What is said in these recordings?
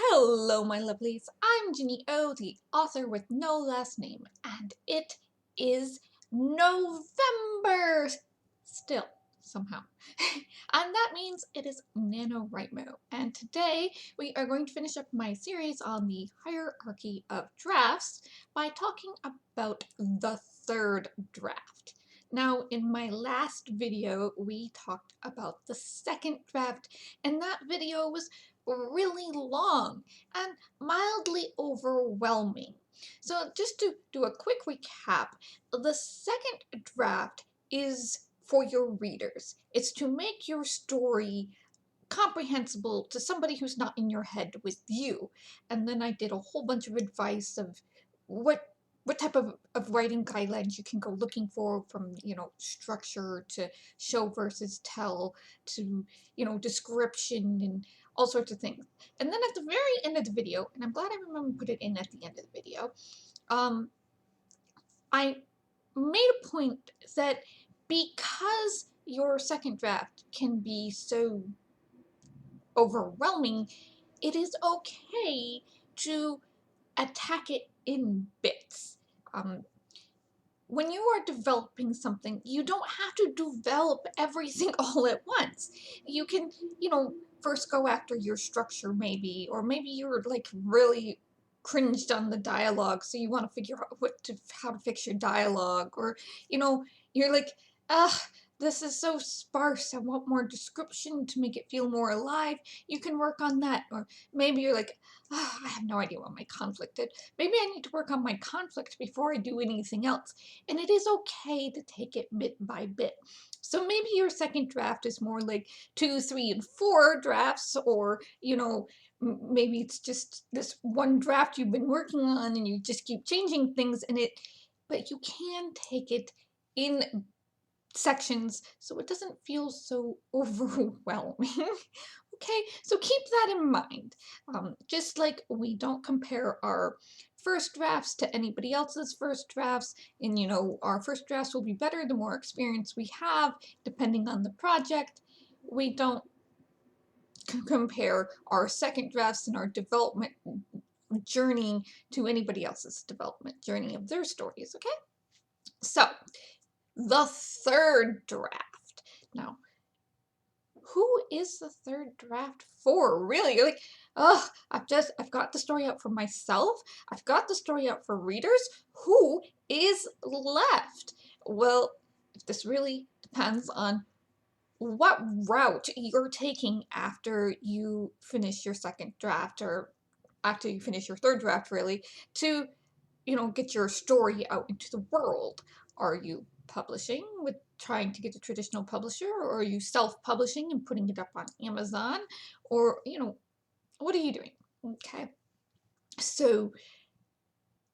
Hello, my lovelies. I'm Ginny O, the author with no last name, and it is November still, somehow. And that means it is NaNoWriMo. And today we are going to finish up my series on the hierarchy of drafts by talking about the third draft. Now, in my last video, we talked about the second draft, and that video was really long and mildly overwhelming. So just to do a quick recap, the second draft is for your readers. It's to make your story comprehensible to somebody who's not in your head with you. And then I did a whole bunch of advice of what type of writing guidelines you can go looking for, from structure to show versus tell to description and all sorts of things. And then at the very end of the video, and I'm glad I remember to put it in at the end of the video, I made a point that because your second draft can be so overwhelming, it is okay to attack it in bits. When you are developing something, you don't have to develop everything all at once. You can, first go after your structure maybe, or maybe you're like really cringed on the dialogue, so you want to figure out how to fix your dialogue, or you're like, ugh, this is so sparse, I want more description to make it feel more alive. You can work on that. Or maybe you're like, oh, I have no idea what my conflict is. Maybe I need to work on my conflict before I do anything else. And it is okay to take it bit by bit. So maybe your second draft is more like 2, 3, and 4 drafts, or maybe it's just this one draft you've been working on and you just keep changing things in it. But you can take it in sections so it doesn't feel so overwhelming. Okay, so keep that in mind. Just like we don't compare our first drafts to anybody else's first drafts, and our first drafts will be better the more experience we have, depending on the project. We don't compare our second drafts and our development journey to anybody else's development journey of their stories, okay? So, the third draft. Now, who is the third draft for? Really? You're like, oh, I've got the story out for myself. I've got the story out for readers. Who is left? Well, this really depends on what route you're taking after you finish your second draft, or after you finish your third draft, really, to get your story out into the world. Are you publishing with trying to get a traditional publisher, or are you self-publishing and putting it up on Amazon, or what are you doing? Okay, so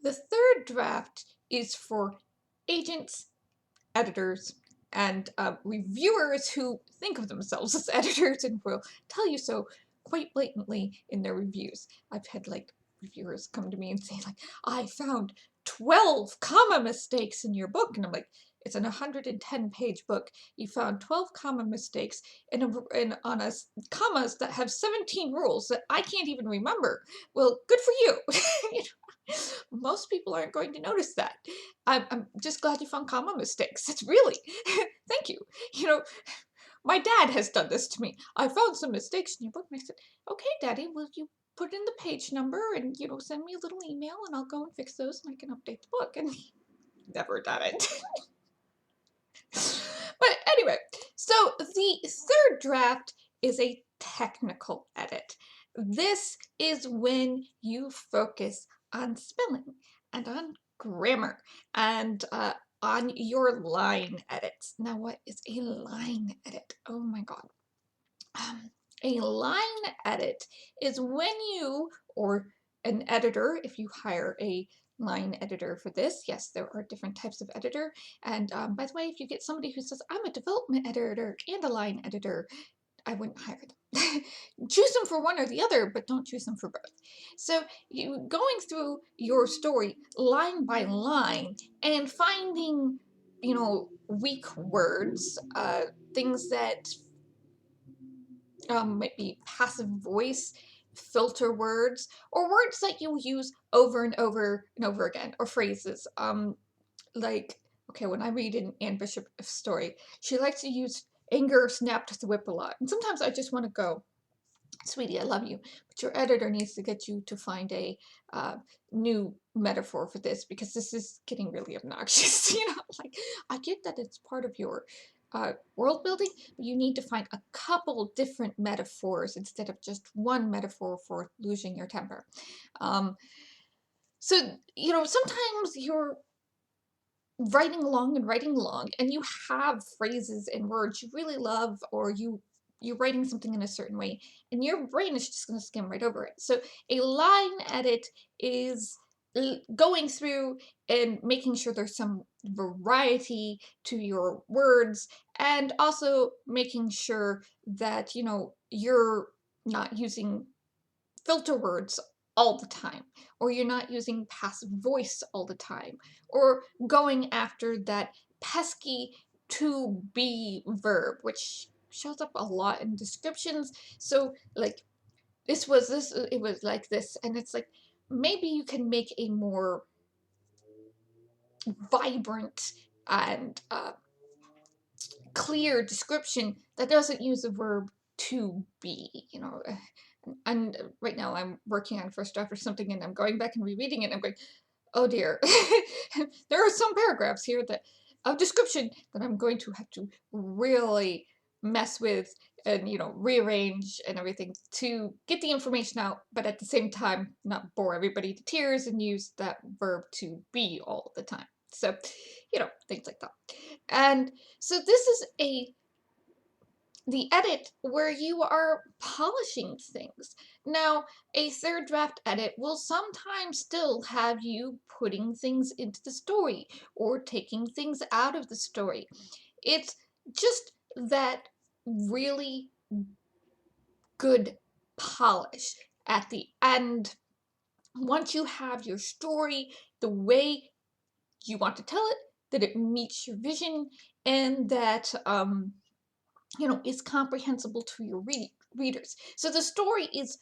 the third draft is for agents, editors, and reviewers who think of themselves as editors and will tell you so quite blatantly in their reviews. I've had reviewers come to me and say I found 12 comma mistakes in your book, and I'm like, it's an 110-page book. You found 12 comma mistakes on commas that have 17 rules that I can't even remember. Well, good for you. Most people aren't going to notice that. I'm just glad you found comma mistakes. It's really, thank you. My dad has done this to me. I found some mistakes in your book, and I said, okay, Daddy, will you put in the page number and, send me a little email, and I'll go and fix those and I can update the book. And he never done it. But anyway, so the third draft is a technical edit. This is when you focus on spelling and on grammar and on your line edits. Now, what is a line edit? Oh my God. A line edit is when you, or an editor, if you hire a line editor for this. Yes, there are different types of editor. And by the way, if you get somebody who says, I'm a development editor and a line editor, I wouldn't hire them. Choose them for one or the other, but don't choose them for both. So you going through your story line by line and finding, weak words, things that might be passive voice, filter words or words that you'll use over and over and over again, or phrases. Like, okay, when I read an Anne Bishop story, she likes to use anger snapped the whip a lot. And sometimes I just want to go, sweetie, I love you, but your editor needs to get you to find a new metaphor for this because this is getting really obnoxious. Like, I get that it's part of your world building, but you need to find a couple different metaphors instead of just one metaphor for losing your temper. Um, so, sometimes you're writing along and you have phrases and words you really love, or you're writing something in a certain way and your brain is just going to skim right over it. So a line edit is going through and making sure there's some variety to your words, and also making sure that you're not using filter words all the time, or you're not using passive voice all the time, or going after that pesky to be verb, which shows up a lot in descriptions. So, like, this was this, it was like this, and it's like maybe you can make a more vibrant and clear description that doesn't use the verb to be. And right now I'm working on first draft or something, and I'm going back and rereading it, and I'm going, oh dear. There are some paragraphs here that of description that I'm going to have to really mess with and rearrange and everything to get the information out, but at the same time not bore everybody to tears and use that verb to be all the time. So, things like that. And so this is the edit where you are polishing things. Now, a third draft edit will sometimes still have you putting things into the story or taking things out of the story. It's just that really good polish at the end. Once you have your story the way you want to tell it, that it meets your vision, and that is comprehensible to your readers. So the story is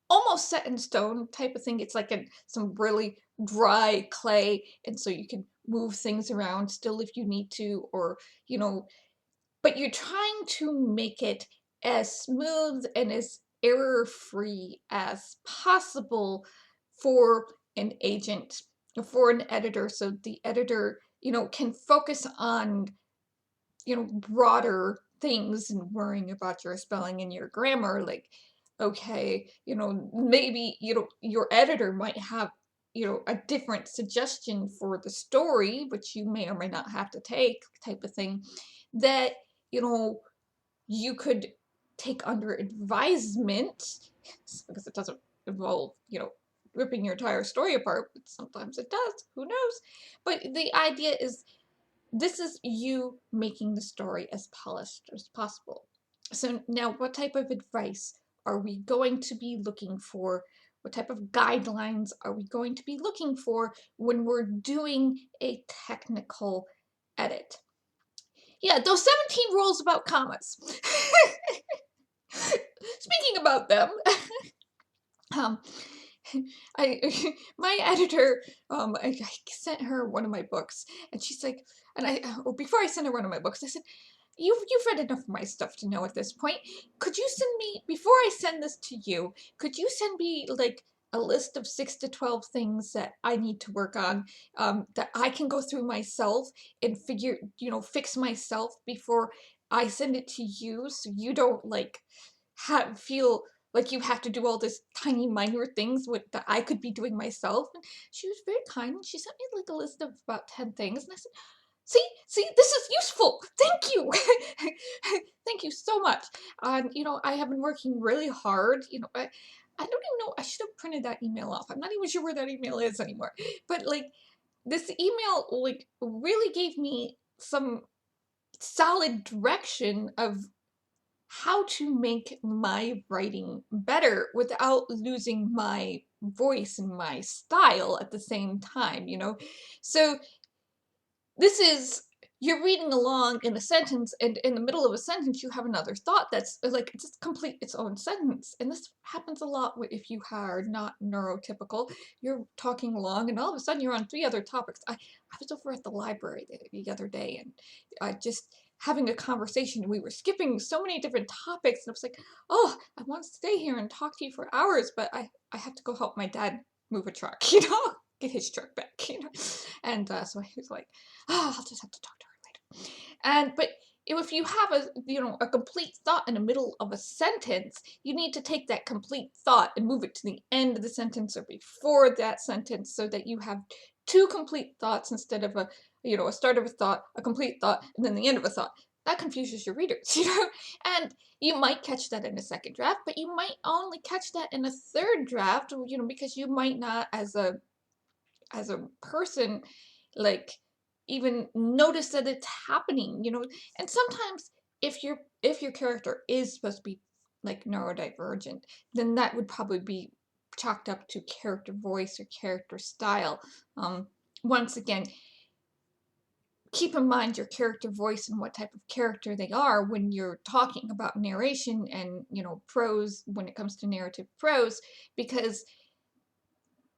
almost set in stone type of thing. It's like some really dry clay, and so you can move things around still if you need to, or but you're trying to make it as smooth and as error-free as possible for an agent, for an editor, so the editor can focus on broader things and worrying about your spelling and your grammar. Like, okay, maybe, your editor might have, a different suggestion for the story, which you may or may not have to take, type of thing, that, you could take under advisement, because it doesn't involve, ripping your entire story apart, but sometimes it does, who knows? But the idea is, this is you making the story as polished as possible. So now, what type of advice are we going to be looking for? What type of guidelines are we going to be looking for when we're doing a technical edit? Yeah, those 17 rules about commas. Speaking about them, um, my editor, I sent her one of my books, and she's like, or before I sent her one of my books, I said, you've read enough of my stuff to know at this point. Could you send me, before I send this to you, could you send me like a list of 6 to 12 things that I need to work on, that I can go through myself and fix myself before I send it to you, so you don't like feel like you have to do all this tiny minor things that I could be doing myself. And she was very kind, and she sent me like a list of about 10 things, and I said, see, this is useful. Thank you. Thank you so much. I have been working really hard. I don't even know, I should have printed that email off. I'm not even sure where that email is anymore. But like, this email like really gave me some solid direction of how to make my writing better without losing my voice and my style at the same time. So this is you're reading along in a sentence, and in the middle of a sentence, you have another thought that's like just complete its own sentence. And this happens a lot if you are not neurotypical. You're talking along, and all of a sudden, you're on 3 other topics. I was over at the library the other day, and just having a conversation, and we were skipping so many different topics, and I was like, oh, I want to stay here and talk to you for hours, but I have to go help my dad move a truck, get his truck back, And so he was like, oh, I'll just have to talk to her later. But if you have a complete thought in the middle of a sentence, you need to take that complete thought and move it to the end of the sentence or before that sentence, so that you have 2 complete thoughts instead of a start of a thought, a complete thought, and then the end of a thought. That confuses your readers, And you might catch that in a second draft, but you might only catch that in a third draft, because you might not, as a person, like, even notice that it's happening, and sometimes if your character is supposed to be like neurodivergent, then that would probably be chalked up to character voice or character style. Once again, keep in mind your character voice and what type of character they are when you're talking about narration and prose, when it comes to narrative prose, because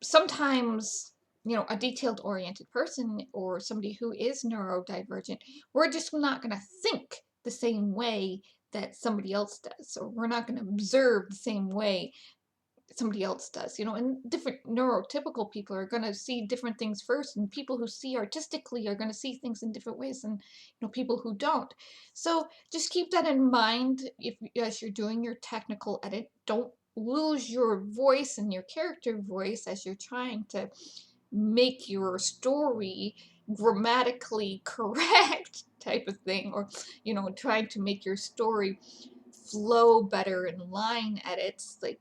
sometimes a detailed oriented person or somebody who is neurodivergent, we're just not going to think the same way that somebody else does, or we're not going to observe the same way somebody else does, and different neurotypical people are going to see different things first, and people who see artistically are going to see things in different ways than people who don't. So just keep that in mind as you're doing your technical edit. Don't lose your voice and your character voice as you're trying to make your story grammatically correct type of thing, or trying to make your story flow better in line edits, like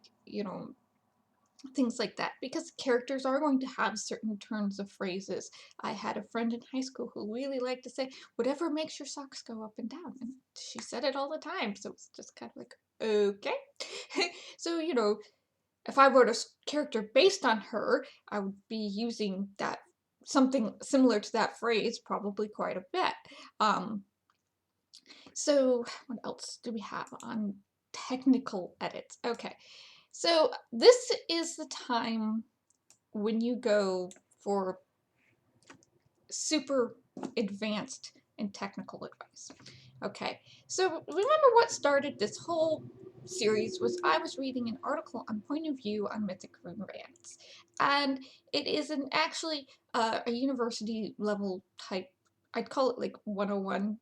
things like that, because characters are going to have certain turns of phrases. I had a friend in high school who really liked to say, whatever makes your socks go up and down, and she said it all the time, so it's just kind of like, okay. So if I wrote a character based on her, I would be using that, something similar to that phrase, probably quite a bit. So what else do we have on technical edits? Okay, so this is the time when you go for super advanced and technical advice. Okay, so remember what started this whole series was I was reading an article on point of view on mythic romance, and it is actually a university level type, I'd call it like 101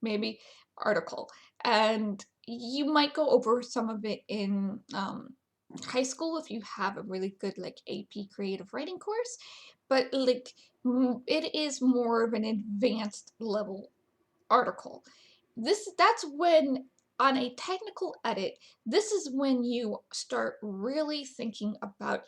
maybe, article, and you might go over some of it in high school if you have a really good like AP creative writing course, but like it is more of an advanced level article. That's when, on a technical edit, this is when you start really thinking about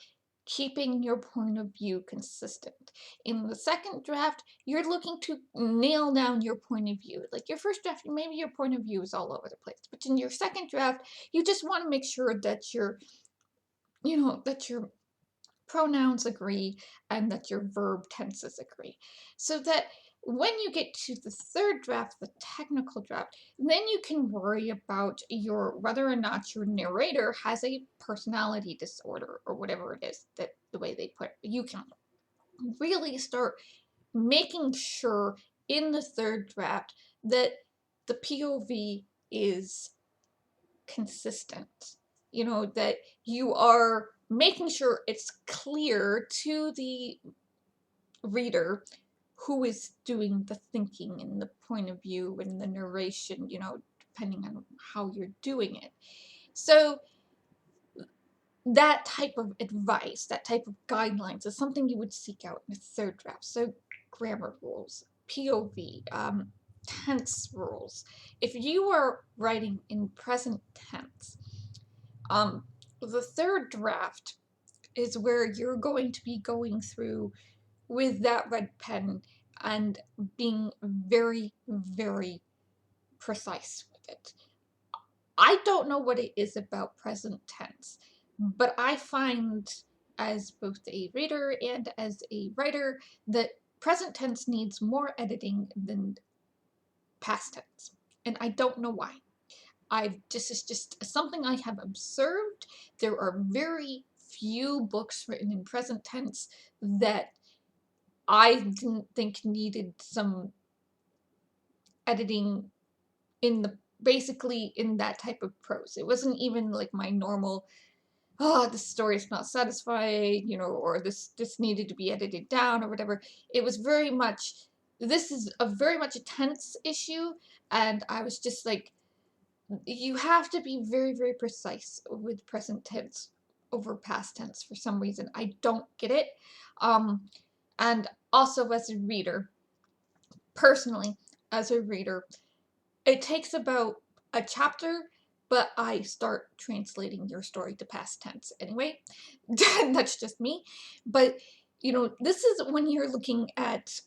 keeping your point of view consistent. In the second draft, you're looking to nail down your point of view. Like your first draft, maybe your point of view is all over the place, but in your second draft, you just want to make sure that your pronouns agree and that your verb tenses agree, so that when you get to the third draft, the technical draft, then you can worry about whether or not your narrator has a personality disorder or whatever it is, that the way they put it. You can really start making sure in the third draft that the POV is consistent, that you are making sure it's clear to the reader who is doing the thinking and the point of view and the narration, depending on how you're doing it. So that type of advice, that type of guidelines is something you would seek out in a third draft. So grammar rules, POV, tense rules. If you are writing in present tense, the third draft is where you're going to be going through with that red pen and being very, very precise with it. I don't know what it is about present tense, but I find, as both a reader and as a writer, that present tense needs more editing than past tense. And I don't know why. This is just something I have observed. There are very few books written in present tense that I didn't think needed some editing in the basically in that type of prose. It wasn't even like my normal, oh, this story is not satisfying, you know, or this needed to be edited down or whatever. It was very much, this is a very much a tense issue, and I was just like, you have to be very, very precise with present tense over past tense for some reason. I don't get it. And also as a reader, personally, as a reader, it takes about a chapter, but I start translating your story to past tense anyway. That's just me. But, you know, this is when you're looking at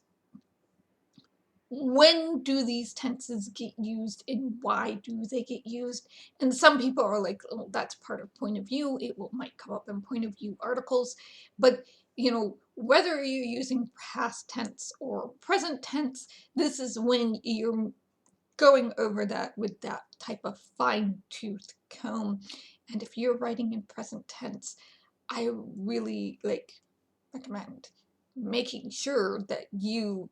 when do these tenses get used and why do they get used. And some people are like, oh, that's part of point of view. Might come up in point of view articles. But, you know, whether you're using past tense or present tense, this is when you're going over that with that type of fine-tooth comb. And if you're writing in present tense, I really recommend making sure that you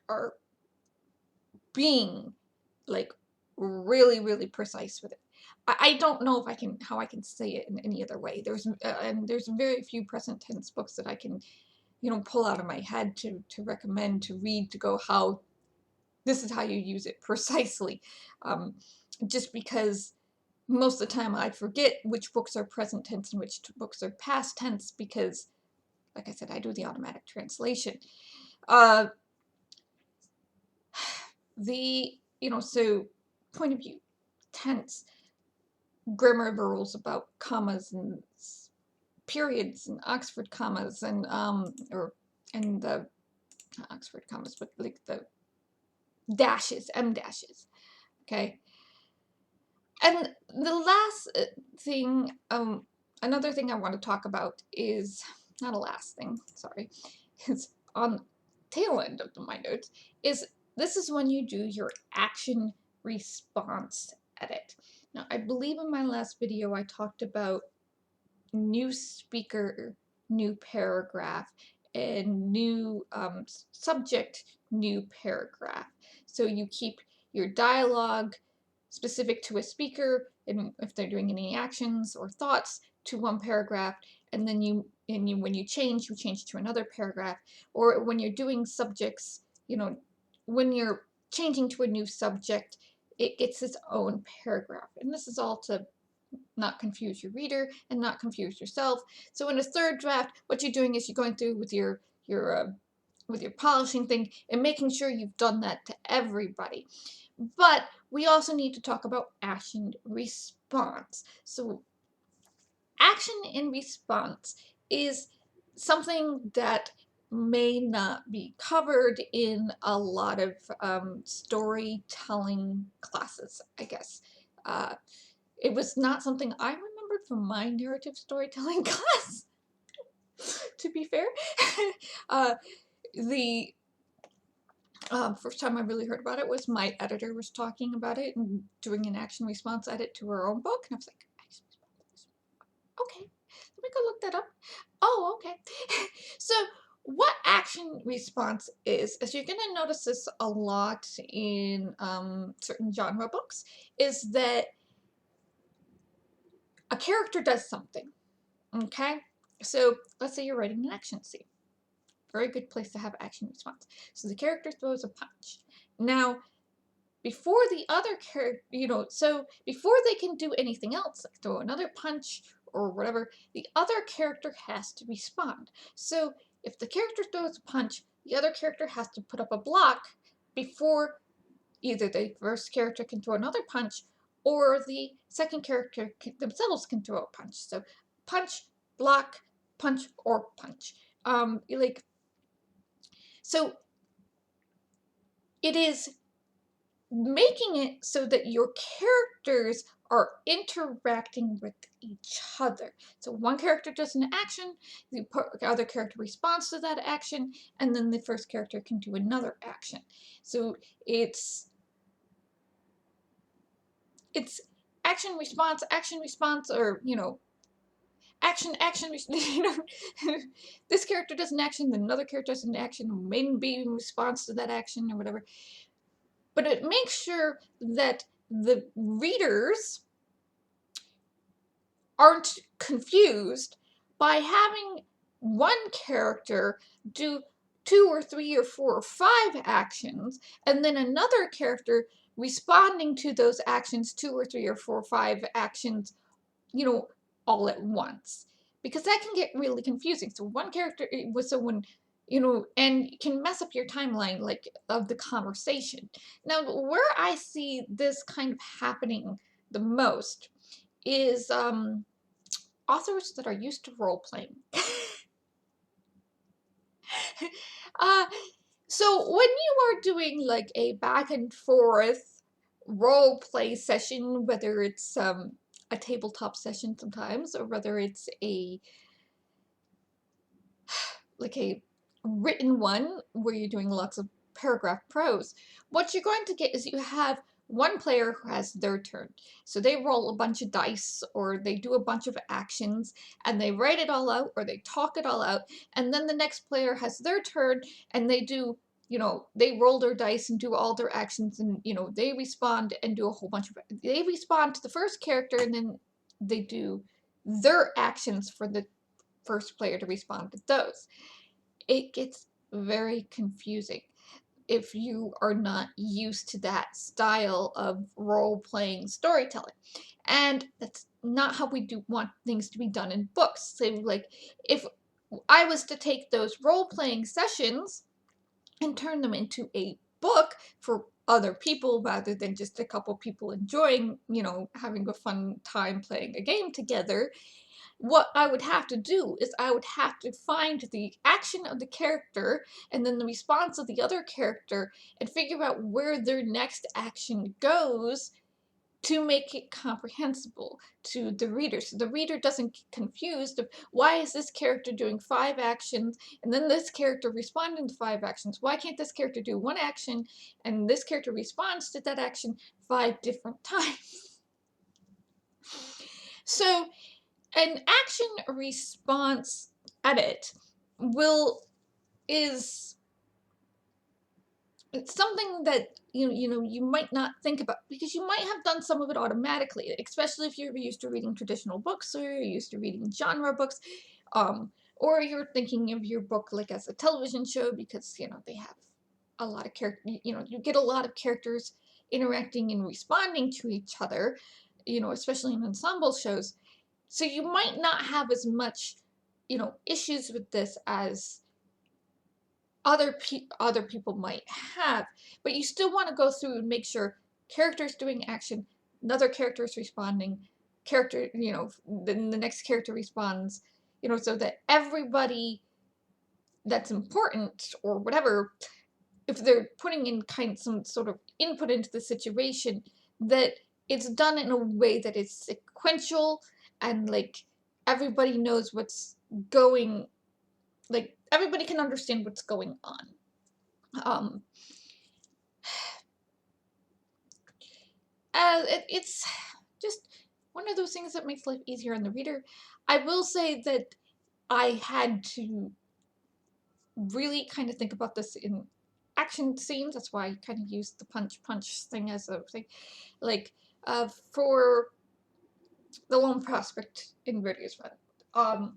are being like really, really precise with it. I don't know if how I can say it in any other way. There's very few present tense books that I can, you know, pull out of my head to recommend to read, to go, how this is how you use it precisely. Just because most of the time I forget which books are present tense and which books are past tense, because, like I said, I do the automatic translation. You know, so point of view, tense, grammar rules about commas and periods and Oxford commas and the not Oxford commas, but like the dashes, M dashes. Okay. And the last thing, another thing I want to talk about is, not a last thing, sorry, it's on tail end of my notes, is this is when you do your action response edit. Now, I believe in my last video I talked about new speaker, new paragraph, and new subject, new paragraph. So you keep your dialogue specific to a speaker, and if they're doing any actions or thoughts, to one paragraph, and then when you change to another paragraph. Or when you're doing subjects, you know, when you're changing to a new subject, it gets its own paragraph. And this is all to not confuse your reader and not confuse yourself. So in a third draft, what you're doing is you're going through with your polishing thing and making sure you've done that to everybody. But we also need to talk about action response. So action in response is something that may not be covered in a lot of storytelling classes, I guess. It was not something I remembered from my narrative storytelling class, to be fair. The first time I really heard about it was my editor was talking about it and doing an action response edit to her own book, and I was like, action response. Okay, let me go look that up. Oh, okay. So what action response is you're going to notice this a lot in certain genre books, is that a character does something, okay? So let's say you're writing an action scene. Very good place to have action response. So the character throws a punch. Now, before the other character, you know, so before they can do anything else, like throw another punch or whatever, the other character has to respond. So if the character throws a punch, the other character has to put up a block before either the first character can throw another punch or the second character themselves can throw a punch. So punch, block, punch, or punch. So it is making it so that your characters are interacting with the each other. So one character does an action, the other character responds to that action, and then the first character can do another action. So it's action, response, or, you know, action, you know, this character does an action, then another character does an action, maybe in response to that action or whatever. But it makes sure that the readers aren't confused by having one character do 2 or 3 or 4 or 5 actions, and then another character responding to those actions, 2 or 3 or 4 or 5 actions, you know, all at once. Because that can get really confusing. So one character with someone, you know, and can mess up your timeline, like, of the conversation. Now, where I see this kind of happening the most is authors that are used to role-playing. uh, so when you are doing like a back and forth role play session, whether it's a tabletop session sometimes, or whether it's a written one where you're doing lots of paragraph prose, what you're going to get is you have one player who has their turn. So they roll a bunch of dice, or they do a bunch of actions, and they write it all out, or they talk it all out, and then the next player has their turn, and they do, you know, they roll their dice and do all their actions, and, you know, they respond and do a whole bunch of, they respond to the first character, and then they do their actions for the first player to respond to those. It gets very confusing if you are not used to that style of role-playing storytelling. And that's not how we want things to be done in books. So, like, if I was to take those role-playing sessions and turn them into a book for other people rather than just a couple people enjoying, you know, having a fun time playing a game together, what I would have to do is I would have to find the action of the character and then the response of the other character and figure out where their next action goes to make it comprehensible to the reader. So the reader doesn't get confused of, why is this character doing 5 actions and then this character responding to 5 actions? Why can't this character do 1 action and this character responds to that action 5 different times? So an action response edit is it's something that you might not think about, because you might have done some of it automatically, especially if you're used to reading traditional books, or you're used to reading genre books, or you're thinking of your book like as a television show, because they have a lot of you get a lot of characters interacting and responding to each other, especially in ensemble shows. So you might not have as much, issues with this as other people might have, but you still want to go through and make sure characters doing action, another character is responding, then the next character responds, so that everybody that's important or whatever, if they're putting in some sort of input into the situation, that it's done in a way that is sequential, and like everybody knows what's going, like everybody can understand what's going on. It's just one of those things that makes life easier on the reader. I will say that I had to really kind of think about this in action scenes. That's why I kind of used the punch thing as a thing. Like, for the Lone Prospect in Radio's Run,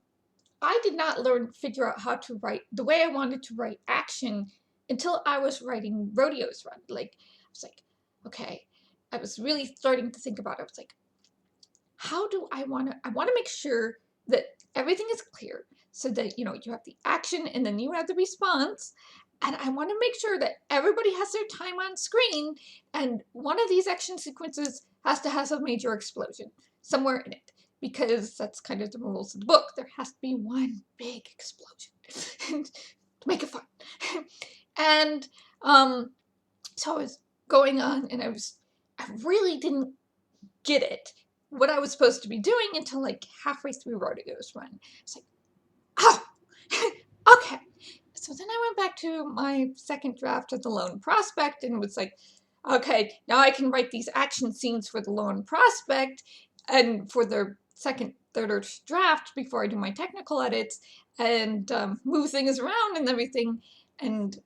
I did not figure out how to write the way I wanted to write action until I was writing Rodeo's Run. Like, I was like, okay, I was really starting to think about it. I was like, how do I want to make sure that everything is clear, so that, you have the action and then you have the response. And I want to make sure that everybody has their time on screen, and one of these action sequences has to have a major explosion somewhere in it, because that's kind of the rules of the book. There has to be one big explosion to make it fun. And so I was going on, and I really didn't get it what I was supposed to be doing until like halfway through Rodeo's run. It's like, oh, okay. So then I went back to my second draft of the Lone Prospect and was like, okay, now I can write these action scenes for the Lone Prospect and for the second, third, or draft before I do my technical edits and move things around and everything and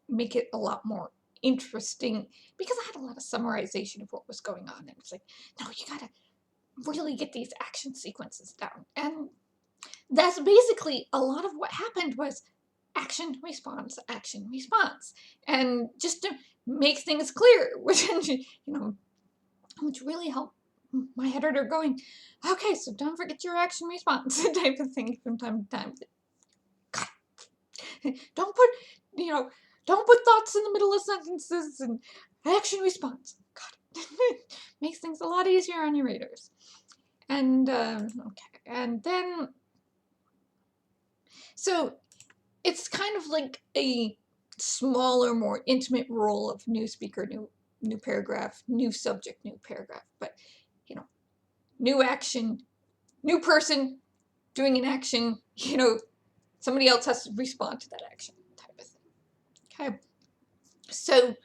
make it a lot more interesting because I had a lot of summarization of what was going on. And it's like, no, you gotta really get these action sequences down. And that's basically a lot of what happened was action, response, and just to make things clear, which which really helped my editor going, okay, so don't forget your action response type of thing from time to time. God, don't put don't put thoughts in the middle of sentences and action response. God, makes things a lot easier on your readers. And okay, and then so it's kind of like a smaller, more intimate role of new speaker, new paragraph, new subject, new paragraph. But new action, new person doing an action. Somebody else has to respond to that action, type of thing. Okay. So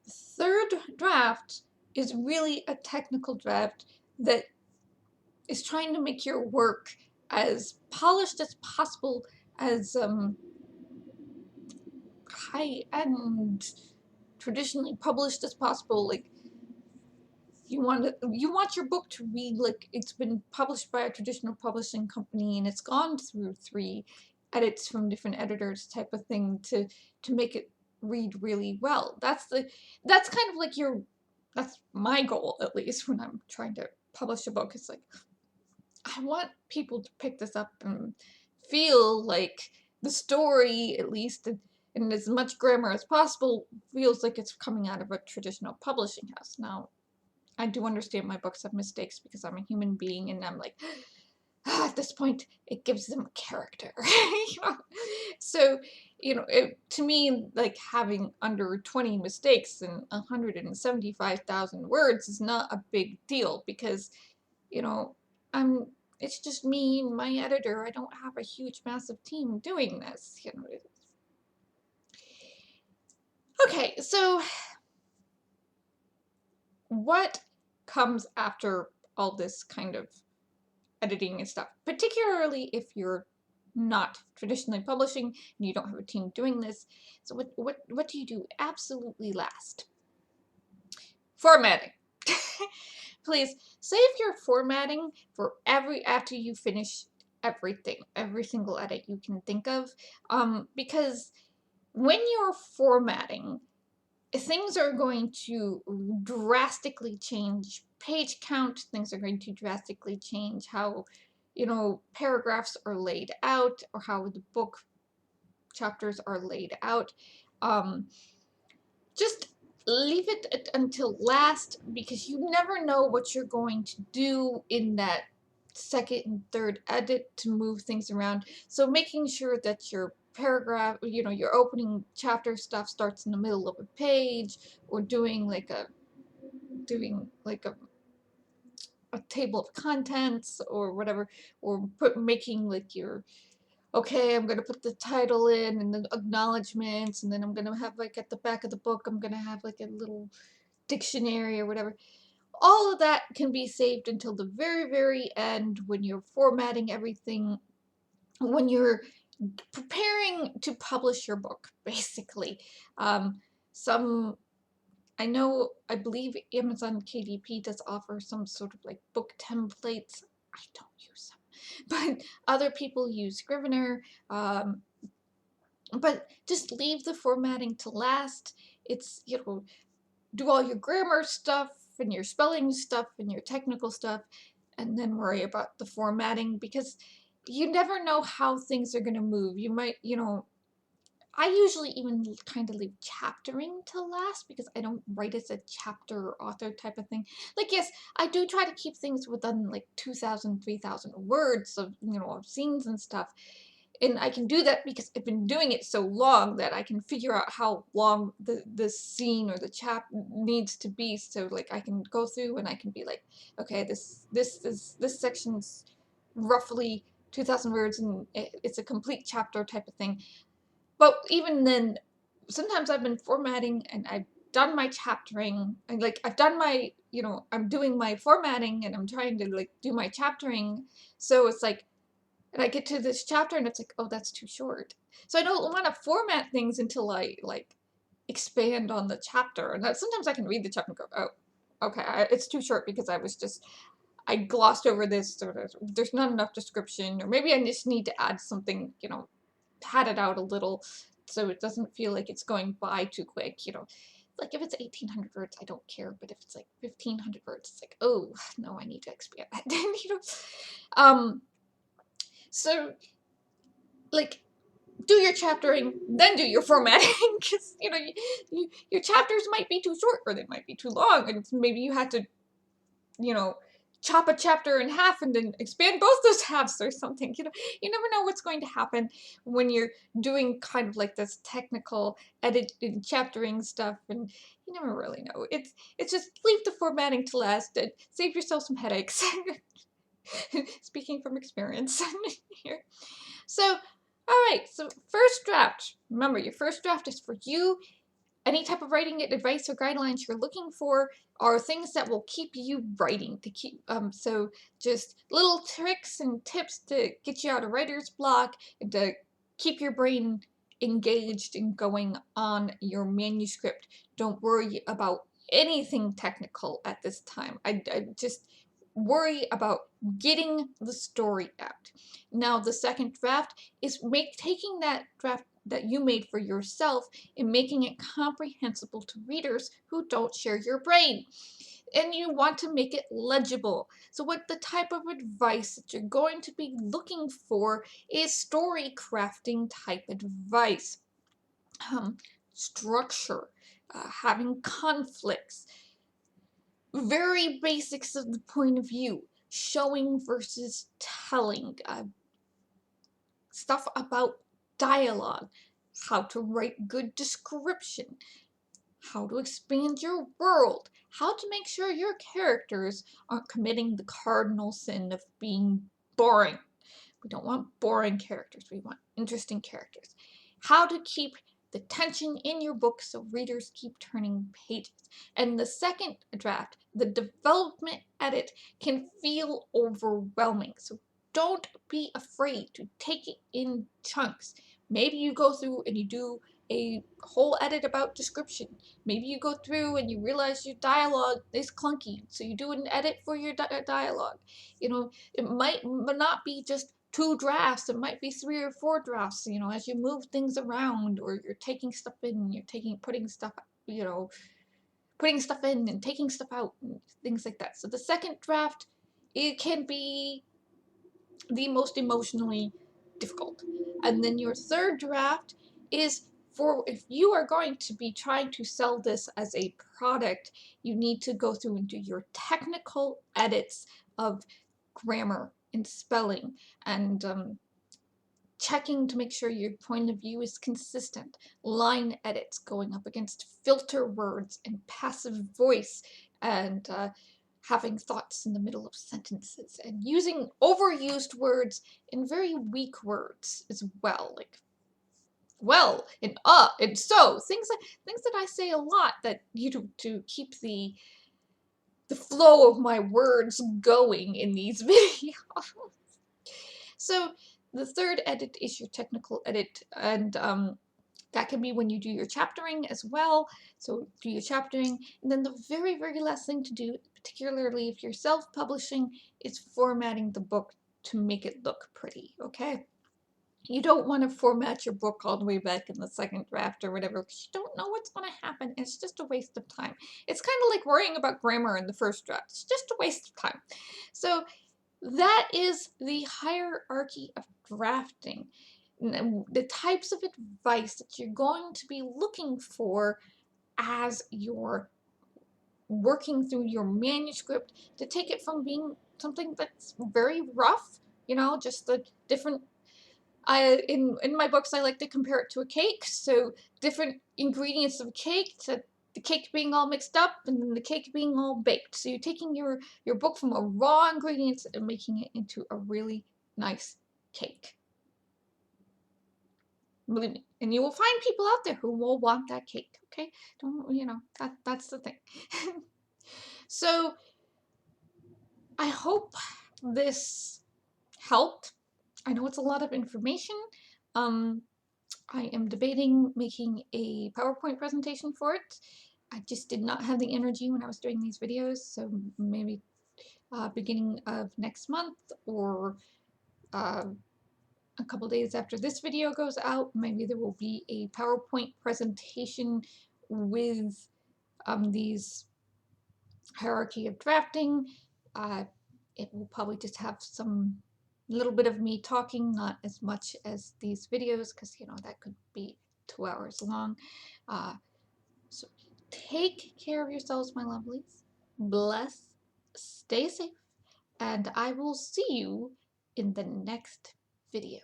third draft is really a technical draft that is trying to make your work as polished as possible, as high-end, traditionally published as possible. Like you want your book to read like it's been published by a traditional publishing company and it's gone through 3 edits from different editors, type of thing, to make it read really well. That's kind of like that's my goal, at least when I'm trying to publish a book. It's like I want people to pick this up and feel like the story, at least in as much grammar as possible, feels like it's coming out of a traditional publishing house. Now, I do understand my books have mistakes because I'm a human being and I'm like, at this point, it gives them character. So, to me, like having under 20 mistakes and 175,000 words is not a big deal because, it's just me and my editor. I don't have a huge, massive team doing this. Okay, so what comes after all this kind of editing and stuff, particularly if you're not traditionally publishing and you don't have a team doing this? So what do you do absolutely last? Formatting. Please save your formatting for after you finish everything, every single edit you can think of, because when you're formatting, things are going to drastically change page count. Things are going to drastically change how, paragraphs are laid out or how the book chapters are laid out. Just leave it until last because you never know what you're going to do in that second and third edit to move things around. So making sure that your paragraph, your opening chapter stuff starts in the middle of a page, or doing like a table of contents or whatever, or making like your, okay, I'm going to put the title in and the acknowledgments, and then I'm going to have like at the back of the book, I'm going to have like a little dictionary or whatever. All of that can be saved until the very, very end when you're formatting everything, when you're preparing to publish your book, basically. I believe Amazon KDP does offer some sort of like book templates. I don't use them, but other people use Scrivener. But just leave the formatting to last. It's, do all your grammar stuff and your spelling stuff and your technical stuff, and then worry about the formatting, because you never know how things are going to move. You might, I usually even kind of leave chaptering to last because I don't write as a chapter author type of thing. Like, yes, I do try to keep things within like 2,000, 3,000 words of, of scenes and stuff. And I can do that because I've been doing it so long that I can figure out how long the scene or the chap needs to be. So like I can go through and I can be like, okay, this section's roughly 2,000 words and it's a complete chapter type of thing. But even then, sometimes I've been formatting and I've done my chaptering and like I've done my, you know, I'm doing my formatting and I'm trying to like do my chaptering. So it's like, and I get to this chapter and it's like, oh, that's too short. So I don't want to format things until I like expand on the chapter. And that, sometimes I can read the chapter and go, oh, okay, it's too short because I glossed over this, or there's not enough description, or maybe I just need to add something, you know, pad it out a little so it doesn't feel like it's going by too quick, you know. Like if it's 1,800 words, I don't care, but if it's like 1,500 words, it's like, oh, no, I need to expand that, you know. So like do your chaptering, then do your formatting, because you know your chapters might be too short or they might be too long, and maybe you had to, you know, chop a chapter in half and then expand both those halves or something. You know, you never know what's going to happen when you're doing kind of like this technical editing, chaptering stuff, and you never really know. It's just leave the formatting to last and save yourself some headaches. Speaking from experience here. So, all right, so first draft. Remember, your first draft is for you. Any type of writing advice or guidelines you're looking for are things that will keep you writing, to keep so just little tricks and tips to get you out of writer's block and to keep your brain engaged and going on your manuscript. Don't worry about anything technical at this time. I just worry about getting the story out. Now the second draft is taking that draft that you made for yourself and making it comprehensible to readers who don't share your brain. And you want to make it legible. So what the type of advice that you're going to be looking for is story crafting type advice. Structure, having conflicts, very basics of the point of view, showing versus telling, stuff about dialogue, how to write good description, how to expand your world, how to make sure your characters aren't committing the cardinal sin of being boring. We don't want boring characters, we want interesting characters. How to keep the tension in your book so readers keep turning pages. And the second draft, the development edit, can feel overwhelming. So don't be afraid to take it in chunks. Maybe you go through and you do a whole edit about description. Maybe you go through and you realize your dialogue is clunky, so you do an edit for your dialogue. You know, it might not be just 2 drafts, it might be 3 or 4 drafts, you know, as you move things around, or you're taking stuff in, you're putting stuff, you know, putting stuff in and taking stuff out, and things like that. So the second draft, it can be the most emotionally difficult. And then your third draft is for if you are going to be trying to sell this as a product, you need to go through and do your technical edits of grammar and spelling and checking to make sure your point of view is consistent, line edits, going up against filter words and passive voice, and having thoughts in the middle of sentences, and using overused words and very weak words as well, like well and so, things that I say a lot that you know, to keep the flow of my words going in these videos. So the third edit is your technical edit, and that can be when you do your chaptering as well. So do your chaptering, and then the very, very last thing to do, particularly if you're self-publishing, is formatting the book to make it look pretty, okay? You don't want to format your book all the way back in the second draft or whatever, because you don't know what's going to happen. It's just a waste of time. It's kind of like worrying about grammar in the first draft. It's just a waste of time. So that is the hierarchy of drafting. The types of advice that you're going to be looking for as you're working through your manuscript to take it from being something that's very rough, you know, just the different In my books, I like to compare it to a cake. So different ingredients of cake, to the cake being all mixed up and then the cake being all baked. So you're taking your book from a raw ingredients and making it into a really nice cake. Believe me. And you will find people out there who will want that cake. Okay? Don't, you know, that's the thing. So I hope this helped. I know it's a lot of information. I am debating making a PowerPoint presentation for it. I just did not have the energy when I was doing these videos, so maybe beginning of next month or a couple days after this video goes out, maybe there will be a PowerPoint presentation with these hierarchy of drafting. It will probably just have some little bit of me talking, not as much as these videos, because, you know, that could be 2 hours long. So take care of yourselves, my lovelies. Bless, stay safe, and I will see you in the next video.